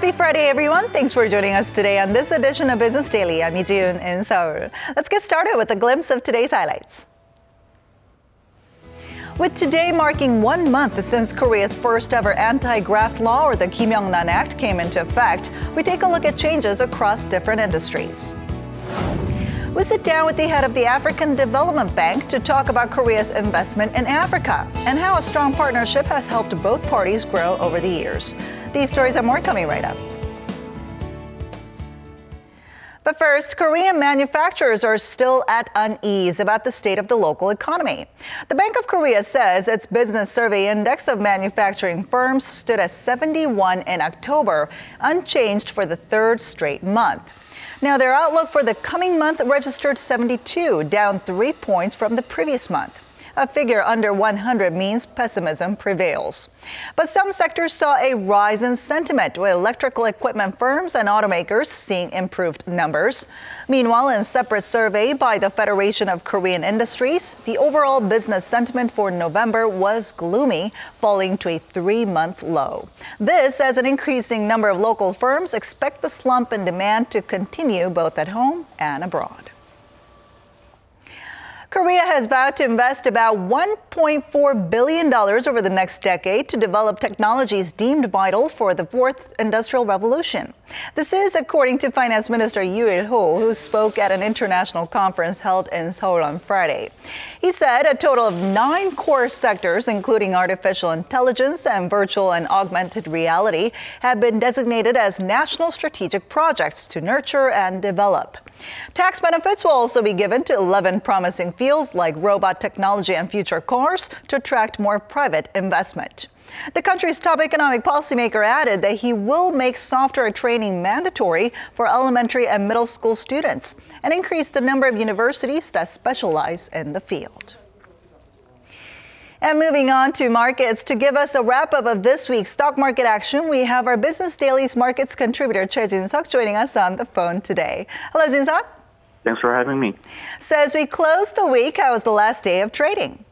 Happy Friday, everyone. Thanks for joining us today on this edition of Business Daily. I'm Ji-yoon in Seoul. Let's get started with a glimpse of today's highlights. With today marking 1 month since Korea's first ever anti-graft law, or the 김영란 Act, came into effect, we take a look at changes across different industries. We sit down with the head of the African Development Bank to talk about Korea's investment in Africa and how a strong partnership has helped both parties grow over the years. These stories and more coming right up. But first, Korean manufacturers are still at unease about the state of the local economy. The Bank of Korea says its business survey index of manufacturing firms stood at 71 in October, unchanged for the third straight month. Now, their outlook for the coming month registered 72, down 3 points from the previous month. A figure under 100 means pessimism prevails. But some sectors saw a rise in sentiment, with electrical equipment firms and automakers seeing improved numbers. Meanwhile, in a separate survey by the Federation of Korean Industries, the overall business sentiment for November was gloomy, falling to a 3-month low. This as an increasing number of local firms expect the slump in demand to continue both at home and abroad. Korea has vowed to invest about $1.4 billion over the next decade to develop technologies deemed vital for the fourth industrial revolution. This is according to Finance Minister Yoo Il-ho, who spoke at an international conference held in Seoul on Friday. He said a total of 9 core sectors, including artificial intelligence and virtual and augmented reality, have been designated as national strategic projects to nurture and develop. Tax benefits will also be given to 11 promising fields like robot technology and future cars to attract more private investment. The country's top economic policymaker added that he will make software training mandatory for elementary and middle school students and increase the number of universities that specialize in the field. And moving on to markets, to give us a wrap-up of this week's stock market action, we have our Business Daily's markets contributor, Choi Jin-seok, joining us on the phone today. Hello, Jin-seok. Thanks for having me. So as we close the week, how was the last day of trading?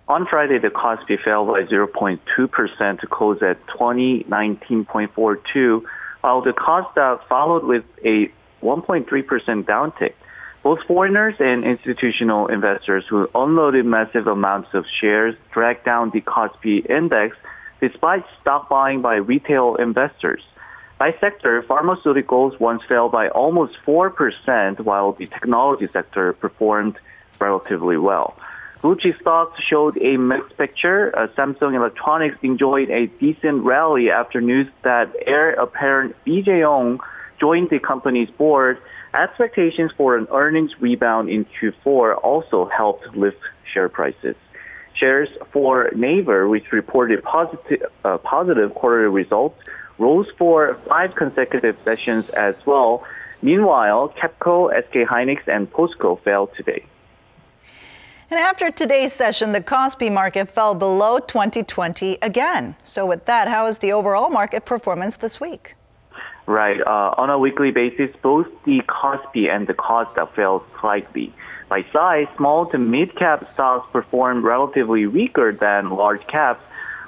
On Friday, the Kospi fell by 0.2% to close at 2019.42, while the Kosdaq followed with a 1.3% downtick. Both foreigners and institutional investors who unloaded massive amounts of shares dragged down the Kospi index despite stock buying by retail investors. By sector, pharmaceuticals once fell by almost 4%, while the technology sector performed relatively well. Blue chip stocks showed a mixed picture. Samsung Electronics enjoyed a decent rally after news that heir apparent Lee Jae-yong joined the company's board. Expectations for an earnings rebound in Q4 also helped lift share prices. Shares for Naver, which reported positive quarterly results, rose for 5 consecutive sessions as well. Meanwhile, KEPCO, SK Hynix, and POSCO fell today. And after today's session, the Kospi market fell below 2020 again. So with that, how is the overall market performance this week? Right. On a weekly basis, both the Kospi and the Kosdaq fell slightly. By size, small to mid-cap stocks performed relatively weaker than large caps,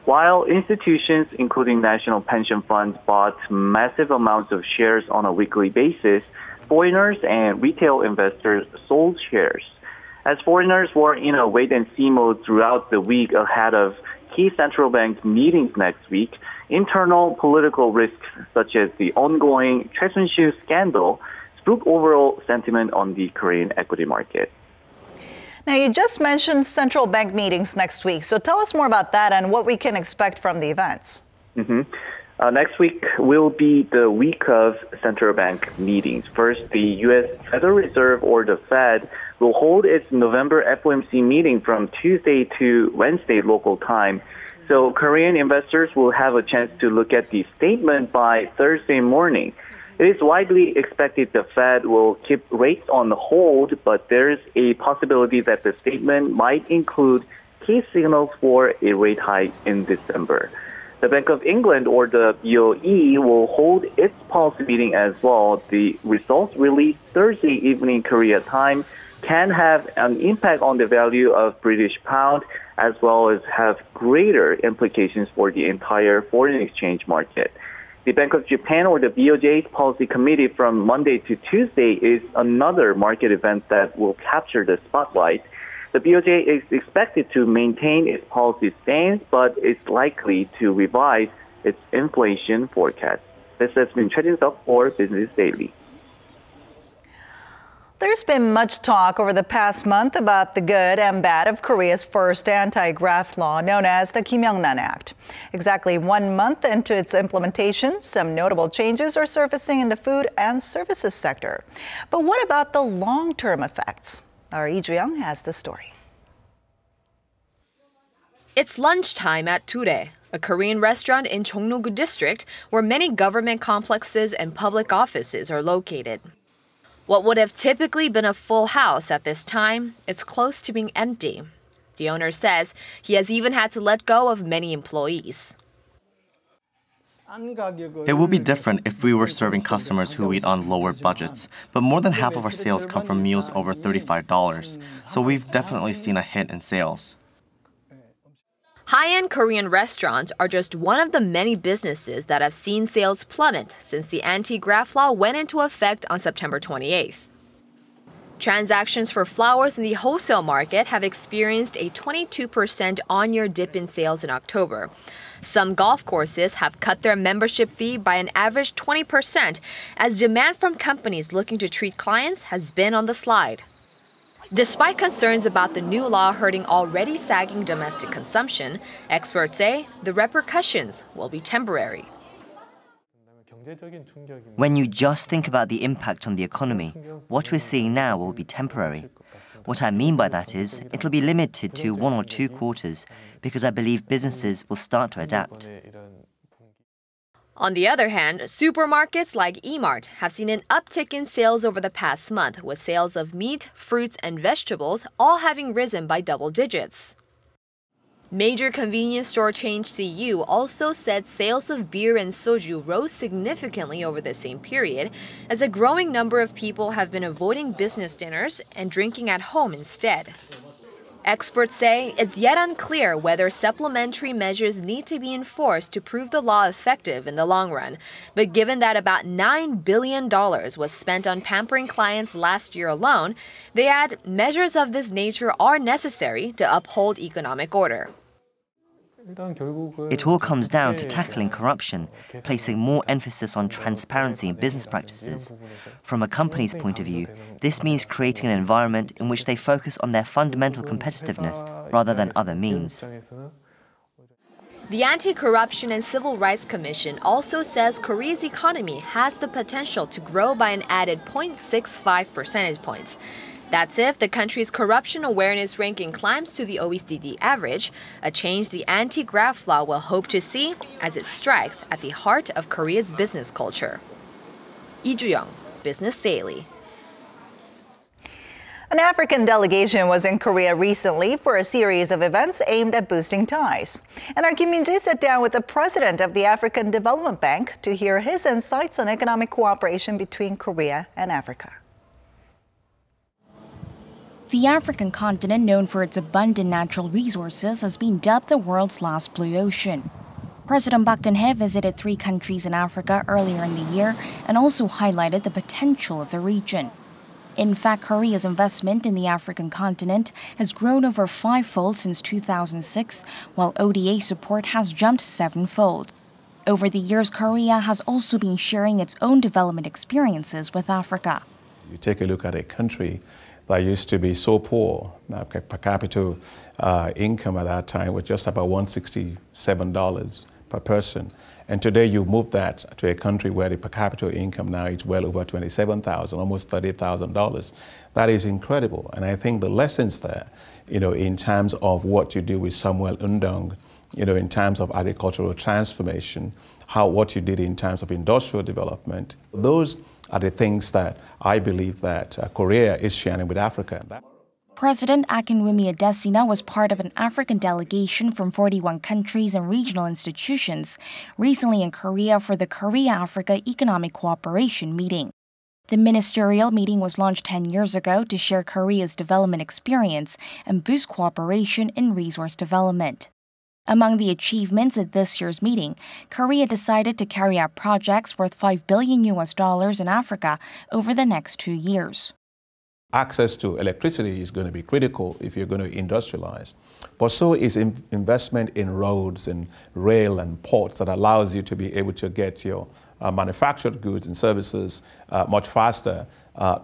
while institutions, including national pension funds, bought massive amounts of shares on a weekly basis. Foreigners and retail investors sold shares. As foreigners were in a wait-and-see mode throughout the week ahead of key central bank meetings next week, internal political risks such as the ongoing Choi Soon-sil scandal spooked overall sentiment on the Korean equity market. Now, you just mentioned central bank meetings next week, so tell us more about that and what we can expect from the events. Next week will be the week of central bank meetings. First, the U.S. Federal Reserve, or the Fed, will hold its November FOMC meeting from Tuesday to Wednesday local time. So Korean investors will have a chance to look at the statement by Thursday morning. It is widely expected the Fed will keep rates on hold, but there's a possibility that the statement might include key signals for a rate hike in December. The Bank of England, or the BOE, will hold its policy meeting as well. The results released Thursday evening Korea time can have an impact on the value of British pound, as well as have greater implications for the entire foreign exchange market. The Bank of Japan or the BOJ's policy committee from Monday to Tuesday is another market event that will capture the spotlight. The BOJ is expected to maintain its policy stance, but it's likely to revise its inflation forecast. This has been Choi Jin-seok for Business Daily. There's been much talk over the past month about the good and bad of Korea's first anti-graft law, known as the Kim영란 Act. Exactly 1 month into its implementation, some notable changes are surfacing in the food and services sector. But what about the long-term effects? Our Lee Ju-young has the story. It's lunchtime at Ture, a Korean restaurant in Jongno-gu district where many government complexes and public offices are located. What would have typically been a full house at this time, it's close to being empty. The owner says he has even had to let go of many employees. It would be different if we were serving customers who eat on lower budgets, but more than half of our sales come from meals over $35, so we've definitely seen a hit in sales. High-end Korean restaurants are just one of the many businesses that have seen sales plummet since the anti-graft law went into effect on September 28th. Transactions for flowers in the wholesale market have experienced a 22% on-year dip in sales in October. Some golf courses have cut their membership fee by an average 20% as demand from companies looking to treat clients has been on the slide. Despite concerns about the new law hurting already sagging domestic consumption, experts say the repercussions will be temporary. When you just think about the impact on the economy, what we're seeing now will be temporary. What I mean by that is, it'll be limited to 1 or 2 quarters, because I believe businesses will start to adapt. On the other hand, supermarkets like E-Mart have seen an uptick in sales over the past month, with sales of meat, fruits, and vegetables all having risen by double digits. Major convenience store chain CU also said sales of beer and soju rose significantly over the same period, as a growing number of people have been avoiding business dinners and drinking at home instead. Experts say it's yet unclear whether supplementary measures need to be enforced to prove the law effective in the long run. But given that about $9 billion was spent on pampering clients last year alone, they add measures of this nature are necessary to uphold economic order. It all comes down to tackling corruption, placing more emphasis on transparency in business practices. From a company's point of view, this means creating an environment in which they focus on their fundamental competitiveness rather than other means. The Anti-Corruption and Civil Rights Commission also says Korea's economy has the potential to grow by an added 0.65 percentage points. That's if the country's corruption awareness ranking climbs to the OECD average, a change the anti-graft law will hope to see as it strikes at the heart of Korea's business culture. Lee Ju-young, Business Daily. An African delegation was in Korea recently for a series of events aimed at boosting ties. And our Kim Min-ji sat down with the president of the African Development Bank to hear his insights on economic cooperation between Korea and Africa. The African continent, known for its abundant natural resources, has been dubbed the world's last blue ocean. President Park Geun-hye visited 3 countries in Africa earlier in the year and also highlighted the potential of the region. In fact, Korea's investment in the African continent has grown over 5-fold since 2006, while ODA support has jumped 7-fold. Over the years, Korea has also been sharing its own development experiences with Africa. You take a look at a country that used to be so poor. Now, per capita income at that time was just about $167 per person. And today you move that to a country where the per capita income now is well over $27,000, almost $30,000. That is incredible. And I think the lessons there, in terms of what you do with Samuel Undong, in terms of agricultural transformation, what you did in terms of industrial development, those are the things that I believe that Korea is sharing with Africa. President Akinwumi Adesina was part of an African delegation from 41 countries and regional institutions recently in Korea for the Korea-Africa Economic Cooperation meeting. The ministerial meeting was launched 10 years ago to share Korea's development experience and boost cooperation in resource development. Among the achievements at this year's meeting, Korea decided to carry out projects worth $5 billion in Africa over the next 2 years. Access to electricity is going to be critical if you're going to industrialize. But so is investment in roads and rail and ports that allows you to be able to get your manufactured goods and services much faster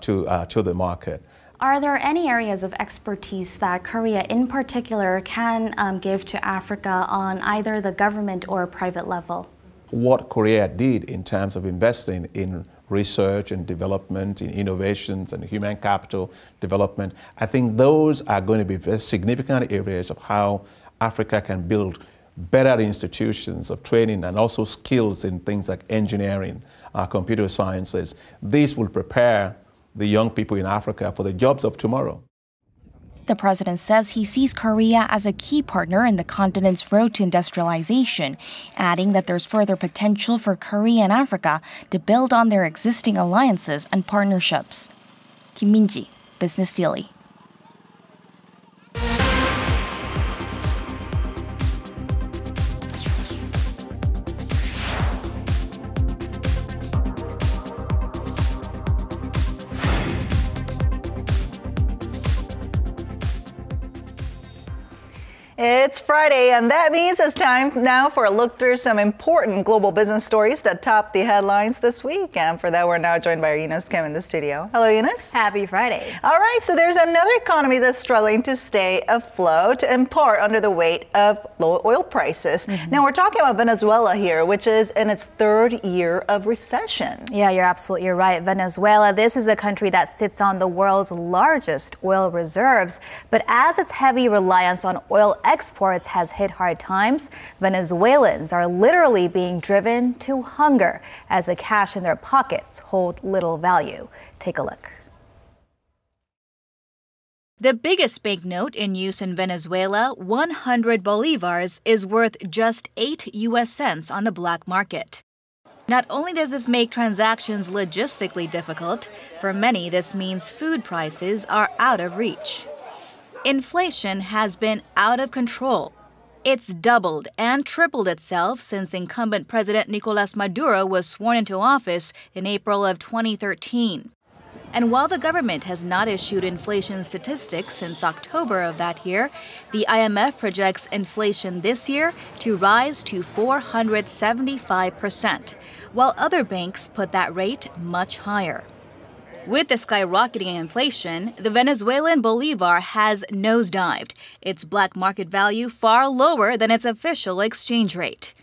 to the market. Are there any areas of expertise that Korea in particular can give to Africa on either the government or private level? What Korea did in terms of investing in research and development, in innovations and human capital development, I think those are going to be very significant areas of how Africa can build better institutions of training and also skills in things like engineering, computer sciences. These will prepare the young people in Africa for the jobs of tomorrow. The president says he sees Korea as a key partner in the continent's road to industrialization, adding that there's further potential for Korea and Africa to build on their existing alliances and partnerships. Kim Min-ji, Business Daily. It's Friday, and that means it's time now for a look through some important global business stories that top the headlines this week. And for that, we're now joined by our Eunice Kim in the studio. Hello, Eunice. Happy Friday. All right, so there's another economy that's struggling to stay afloat, in part under the weight of low oil prices. Now, we're talking about Venezuela here, which is in its third year of recession. Yeah, you're absolutely right. Venezuela, this is a country that sits on the world's largest oil reserves. But as its heavy reliance on oil exports has hit hard times, Venezuelans are literally being driven to hunger as the cash in their pockets hold little value. Take a look. The biggest banknote in use in Venezuela, 100 bolivars, is worth just 8 US cents on the black market. Not only does this make transactions logistically difficult, for many this means food prices are out of reach. Inflation has been out of control. It's doubled and tripled itself since incumbent President Nicolas Maduro was sworn into office in April of 2013. And while the government has not issued inflation statistics since October of that year, the IMF projects inflation this year to rise to 475%, while other banks put that rate much higher. With the skyrocketing inflation, the Venezuelan bolivar has nosedived, its black market value far lower than its official exchange rate.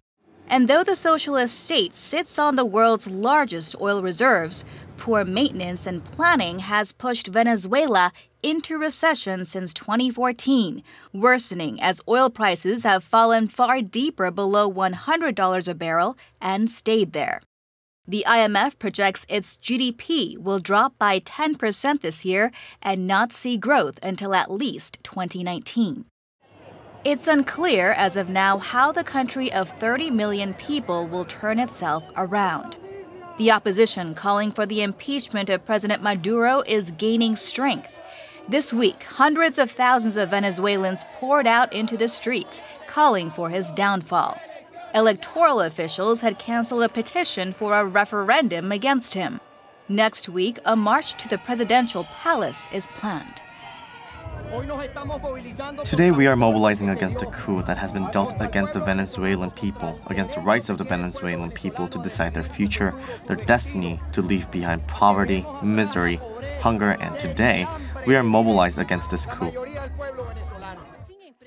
And though the socialist state sits on the world's largest oil reserves, poor maintenance and planning has pushed Venezuela into recession since 2014, worsening as oil prices have fallen far deeper below $100 a barrel and stayed there. The IMF projects its GDP will drop by 10% this year and not see growth until at least 2019. It's unclear as of now how the country of 30 million people will turn itself around. The opposition calling for the impeachment of President Maduro is gaining strength. This week, hundreds of thousands of Venezuelans poured out into the streets, calling for his downfall. Electoral officials had canceled a petition for a referendum against him. Next week, a march to the presidential palace is planned. Today we are mobilizing against a coup that has been dealt against the Venezuelan people, against the rights of the Venezuelan people to decide their future, their destiny, to leave behind poverty, misery, hunger, and today we are mobilized against this coup.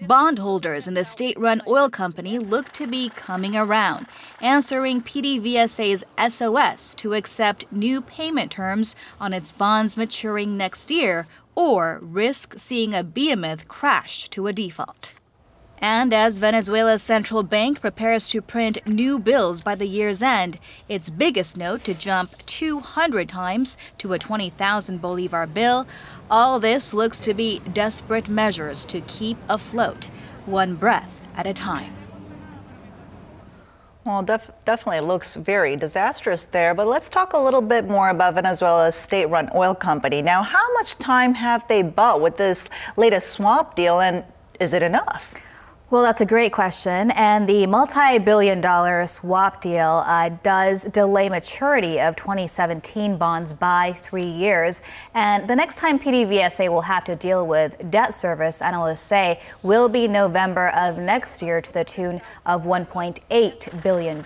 Bondholders in the state-run oil company look to be coming around, answering PDVSA's SOS to accept new payment terms on its bonds maturing next year or risk seeing a behemoth crash to a default. And as Venezuela's central bank prepares to print new bills by the year's end, its biggest note to jump 200 times to a 20,000 bolivar bill, all this looks to be desperate measures to keep afloat, one breath at a time. Well, definitely looks very disastrous there, but let's talk a little bit more about Venezuela's state-run oil company. Now, how much time have they bought with this latest swap deal, and is it enough? Well, that's a great question. And the multi-billion-dollar swap deal does delay maturity of 2017 bonds by 3 years. And the next time PDVSA will have to deal with debt service, analysts say, will be November of next year to the tune of $1.8 billion.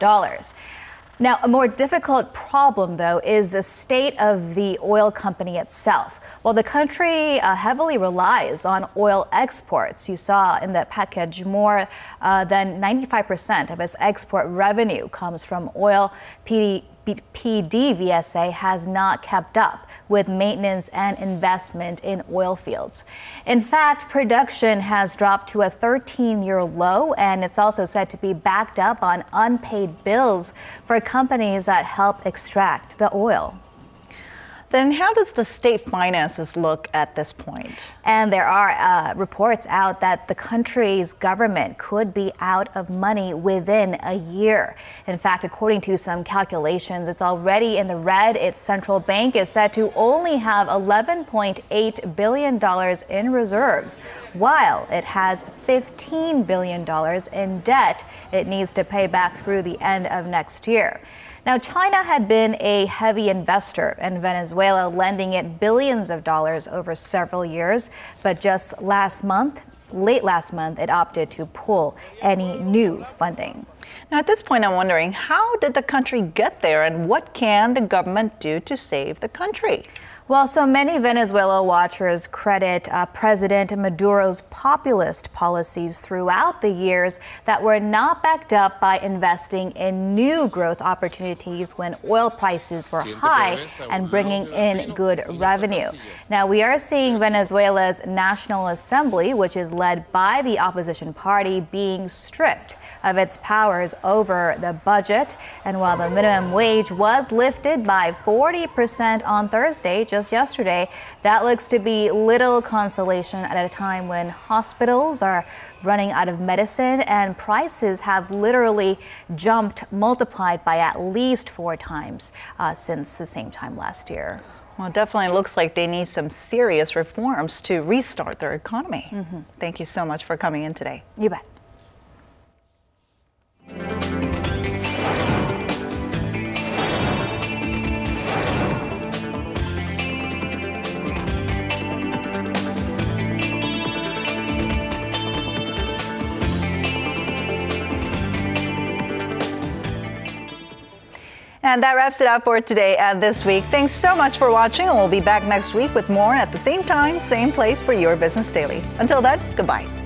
Now, a more difficult problem, though, is the state of the oil company itself. Well, the country heavily relies on oil exports. You saw in the package more than 95% of its export revenue comes from oil. PDVSA has not kept up with maintenance and investment in oil fields. In fact, production has dropped to a 13-year low, and it's also said to be backed up on unpaid bills for companies that help extract the oil. Then how does the state finances look at this point? And there are reports out that the country's government could be out of money within a year. In fact, according to some calculations, it's already in the red. Its central bank is said to only have $11.8 billion in reserves, while it has $15 billion in debt it needs to pay back through the end of next year. Now, China had been a heavy investor in Venezuela, lending it billions of dollars over several years. But just late last month, it opted to pull any new funding. Now, at this point, I'm wondering, how did the country get there, and what can the government do to save the country? Well, so many Venezuela watchers credit President Maduro's populist policies throughout the years that were not backed up by investing in new growth opportunities when oil prices were high and bringing in good revenue. Now, we are seeing Venezuela's National Assembly, which is led by the opposition party, being stripped of its powers over the budget. And while the minimum wage was lifted by 40% on Thursday, just yesterday, that looks to be little consolation at a time when hospitals are running out of medicine and prices have literally multiplied by at least 4 times since the same time last year. Well, it definitely looks like they need some serious reforms to restart their economy. Thank you so much for coming in today. You bet. And that wraps it up for today and this week. Thanks so much for watching, and we'll be back next week with more at the same time, same place for your Business Daily. Until then, goodbye.